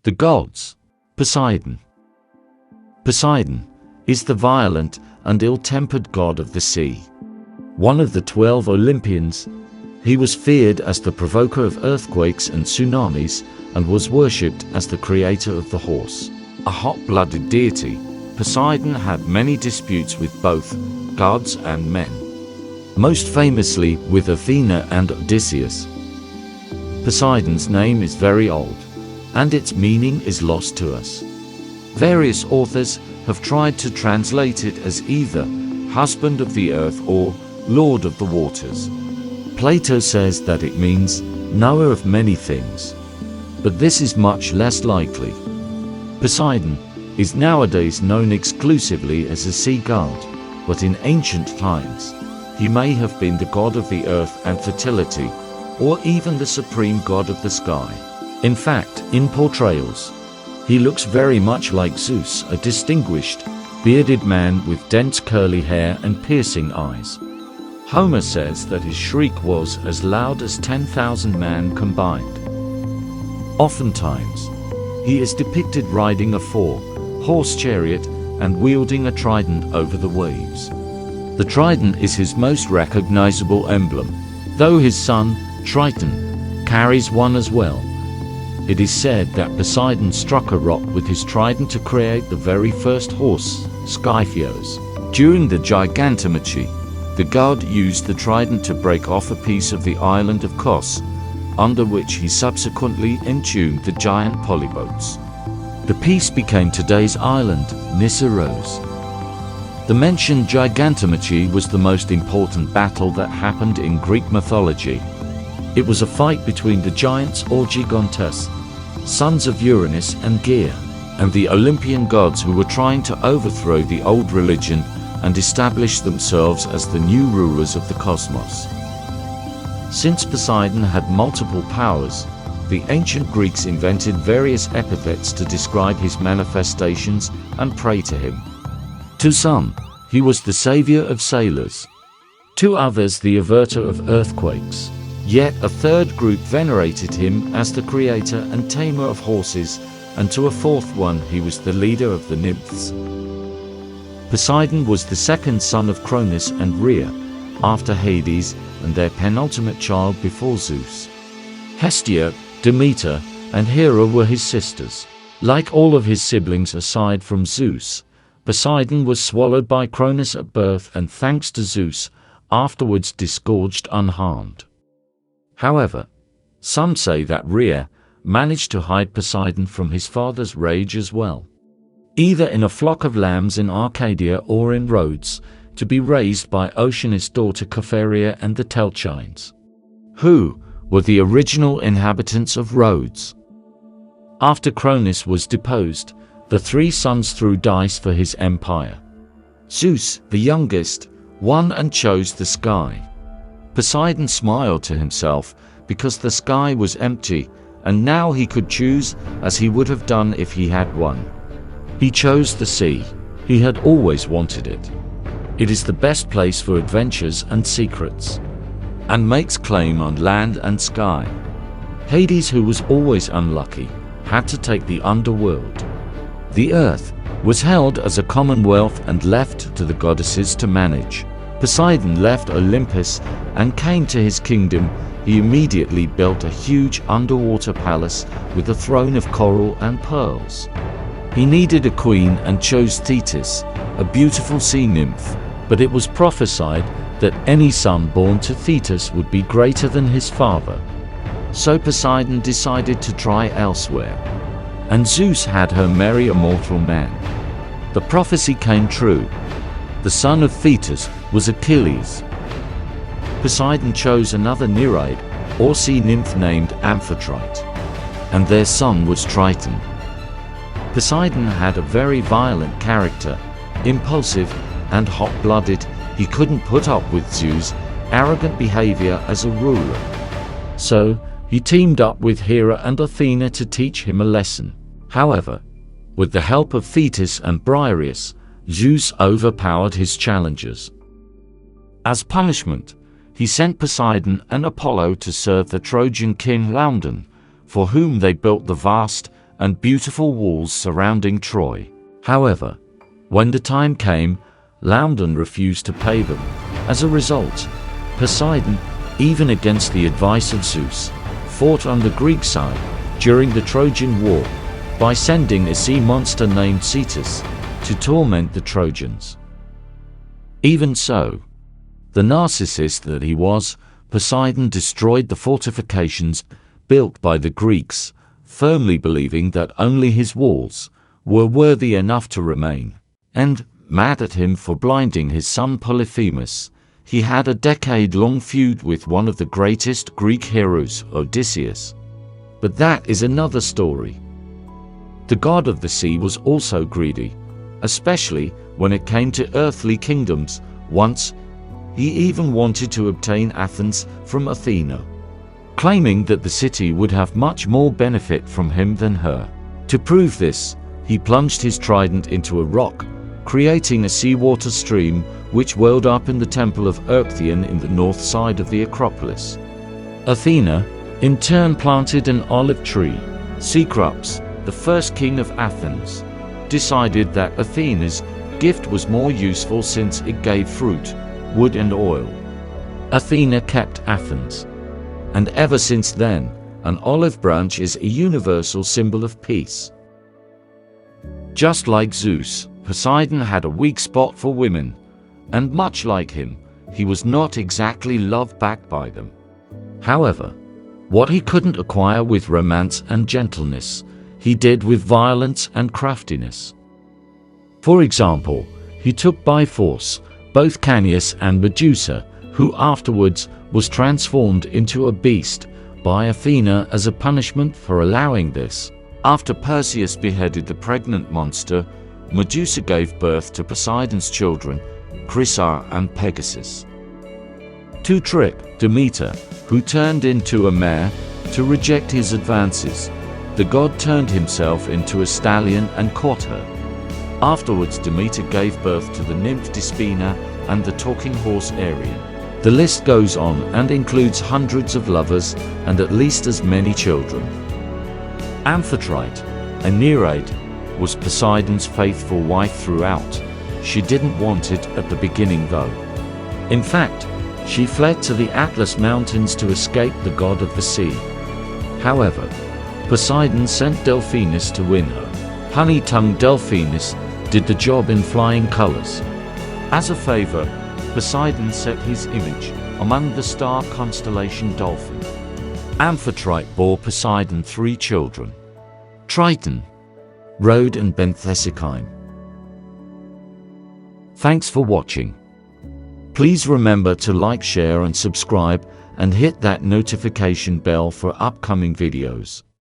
The gods. Poseidon. Poseidon is the violent and ill-tempered god of the sea. One of the 12 Olympians, he was feared as the provoker of earthquakes and tsunamis and was worshipped as the creator of the horse. A hot-blooded deity, Poseidon had many disputes with both gods and men, most famously with Athena and Odysseus. Poseidon's name is very old, and its meaning is lost to us. Various authors have tried to translate it as either husband of the earth or lord of the waters. Plato says that it means knower of many things, but this is much less likely. Poseidon is nowadays known exclusively as a sea god, but in ancient times, he may have been the god of the earth and fertility, or even the supreme god of the sky. In fact, in portrayals, he looks very much like Zeus, a distinguished, bearded man with dense curly hair and piercing eyes. Homer says that his shriek was as loud as 10,000 men combined. Oftentimes, he is depicted riding a four-horse chariot and wielding a trident over the waves. The trident is his most recognizable emblem, though his son, Triton, carries one as well. It is said that Poseidon struck a rock with his trident to create the very first horse, Skypheos. During the Gigantomachy, the god used the trident to break off a piece of the island of Kos, under which he subsequently entombed the giant polybotes. The piece became today's island, Nisseros. The mentioned Gigantomachy was the most important battle that happened in Greek mythology. It was a fight between the giants or Gigantes, sons of Uranus and Gaia, and the Olympian gods who were trying to overthrow the old religion and establish themselves as the new rulers of the cosmos. Since Poseidon had multiple powers, the ancient Greeks invented various epithets to describe his manifestations and pray to him. To some, he was the savior of sailors. To others, the averter of earthquakes. Yet a third group venerated him as the creator and tamer of horses, and to a fourth one he was the leader of the nymphs. Poseidon was the second son of Cronus and Rhea, after Hades and their penultimate child before Zeus. Hestia, Demeter, and Hera were his sisters. Like all of his siblings aside from Zeus, Poseidon was swallowed by Cronus at birth and, thanks to Zeus, afterwards disgorged unharmed. However, some say that Rhea managed to hide Poseidon from his father's rage as well, either in a flock of lambs in Arcadia or in Rhodes, to be raised by Oceanus' daughter Cytherea and the Telchines, who were the original inhabitants of Rhodes. After Cronus was deposed, the three sons threw dice for his empire. Zeus, the youngest, won and chose the sky. Poseidon smiled to himself because the sky was empty, and now he could choose as he would have done if he had won. He chose the sea. He had always wanted it. It is the best place for adventures and secrets, and makes claim on land and sky. Hades, who was always unlucky, had to take the underworld. The earth was held as a commonwealth and left to the goddesses to manage. Poseidon left Olympus and came to his kingdom. He immediately built a huge underwater palace with a throne of coral and pearls. He needed a queen and chose Thetis, a beautiful sea nymph, but it was prophesied that any son born to Thetis would be greater than his father. So Poseidon decided to try elsewhere, and Zeus had her marry a mortal man. The prophecy came true. The son of Thetis was Achilles. Poseidon chose another Nereid, or sea nymph named Amphitrite, and their son was Triton. Poseidon had a very violent character, impulsive and hot-blooded. He couldn't put up with Zeus' arrogant behavior as a ruler. So, he teamed up with Hera and Athena to teach him a lesson. However, with the help of Thetis and Briareus, Zeus overpowered his challengers. As punishment, he sent Poseidon and Apollo to serve the Trojan king Laomedon, for whom they built the vast and beautiful walls surrounding Troy. However, when the time came, Laomedon refused to pay them. As a result, Poseidon, even against the advice of Zeus, fought on the Greek side during the Trojan War by sending a sea monster named Cetus to torment the Trojans. Even so, the narcissist that he was, Poseidon destroyed the fortifications built by the Greeks, firmly believing that only his walls were worthy enough to remain. And, mad at him for blinding his son Polyphemus, he had a decade-long feud with one of the greatest Greek heroes, Odysseus. But that is another story. The god of the sea was also greedy, especially when it came to earthly kingdoms. Once, he even wanted to obtain Athens from Athena, claiming that the city would have much more benefit from him than her. To prove this, he plunged his trident into a rock, creating a seawater stream which welled up in the temple of Erechtheion in the north side of the Acropolis. Athena, in turn, planted an olive tree. Cecrops, the first king of Athens, decided that Athena's gift was more useful since it gave fruit, wood and oil. Athena kept Athens, and ever since then, an olive branch is a universal symbol of peace. Just like Zeus, Poseidon had a weak spot for women, and much like him, he was not exactly loved back by them. However, what he couldn't acquire with romance and gentleness, he did with violence and craftiness. For example, he took by force both Canius and Medusa, who afterwards was transformed into a beast by Athena as a punishment for allowing this. After Perseus beheaded the pregnant monster, Medusa gave birth to Poseidon's children, Chrysa and Pegasus. To trick Demeter, who turned into a mare, to reject his advances, the god turned himself into a stallion and caught her. Afterwards, Demeter gave birth to the nymph Despina and the talking horse Arion. The list goes on and includes hundreds of lovers and at least as many children. Amphitrite, a Nereid, was Poseidon's faithful wife throughout. She didn't want it at the beginning though. In fact, she fled to the Atlas Mountains to escape the god of the sea. However, Poseidon sent Delphinus to win her. Honey-tongued Delphinus did the job in flying colors. As a favor, Poseidon set his image among the star constellation Dolphin. Amphitrite bore Poseidon 3 children: Triton, Rhode and Benthesychime. Thanks for watching. Please remember to like, share and subscribe, and hit that notification bell for upcoming videos.